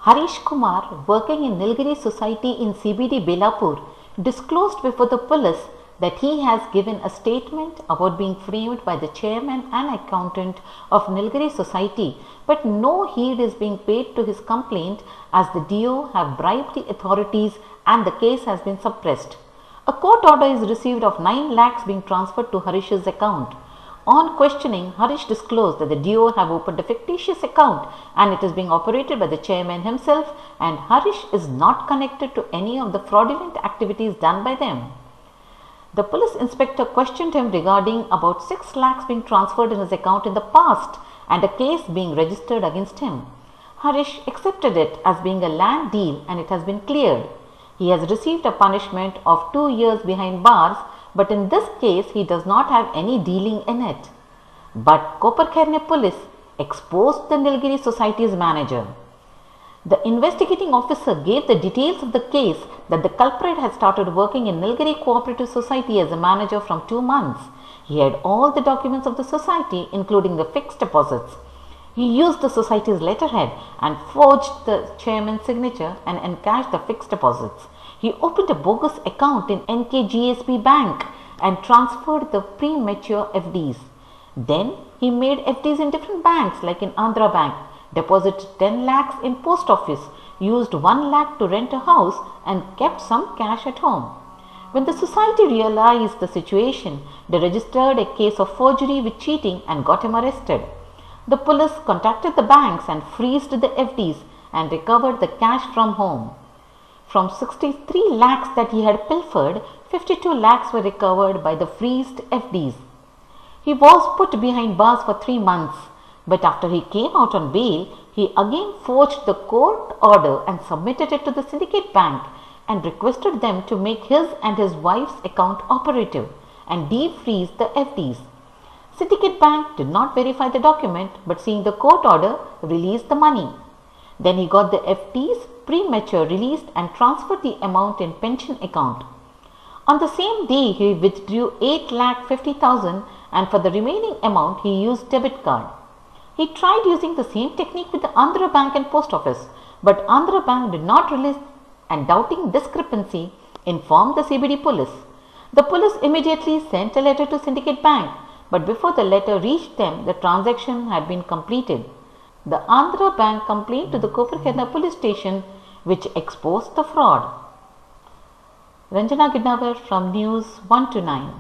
Harish Kumar, working in Nilgiri Society in CBD Belapur, disclosed before the police that he has given a statement about being framed by the chairman and accountant of Nilgiri Society, but no heed is being paid to his complaint as the DO have bribed the authorities and the case has been suppressed. A court order is received of 9 lakhs being transferred to Harish's account. On questioning, Harish disclosed that the DO have opened a fictitious account and it is being operated by the chairman himself, and Harish is not connected to any of the fraudulent activities done by them. The police inspector questioned him regarding about 6 lakhs being transferred in his account in the past and a case being registered against him. Harish accepted it as being a land deal and it has been cleared. He has received a punishment of 2 years behind bars, but in this case he does not have any dealing in it. But Koparkhairane police exposed the Nilgiri Society's manager. The investigating officer gave the details of the case that the culprit had started working in Nilgiri Cooperative Society as a manager from 2 months. He had all the documents of the society, including the fixed deposits. He used the society's letterhead and forged the chairman's signature and encashed the fixed deposits. He opened a bogus account in NKGSB Bank and transferred the premature FDs. Then he made FDs in different banks like in Andhra Bank, deposited 10 lakhs in post office, used 1 lakh to rent a house and kept some cash at home. When the society realized the situation, they registered a case of forgery with cheating and got him arrested. The police contacted the banks and freezed the FDs and recovered the cash from home. From 63 lakhs that he had pilfered, 52 lakhs were recovered by the freezed FDs. He was put behind bars for 3 months, but after he came out on bail, he again forged the court order and submitted it to the Syndicate Bank and requested them to make his and his wife's account operative and defreeze the FDs. Syndicate Bank did not verify the document, but seeing the court order, released the money. Then he got the FDs premature released and transferred the amount in pension account. On the same day, he withdrew 8,50,000 and for the remaining amount, he used debit card. He tried using the same technique with the Andhra Bank and Post Office, but Andhra Bank did not release and, doubting discrepancy, informed the CBD police. The police immediately sent a letter to Syndicate Bank, but before the letter reached them, the transaction had been completed. The Andhra Bank complained to the Koparkhairane police station, which exposed the fraud. Ranjana Gidnavar from News 1 to 9.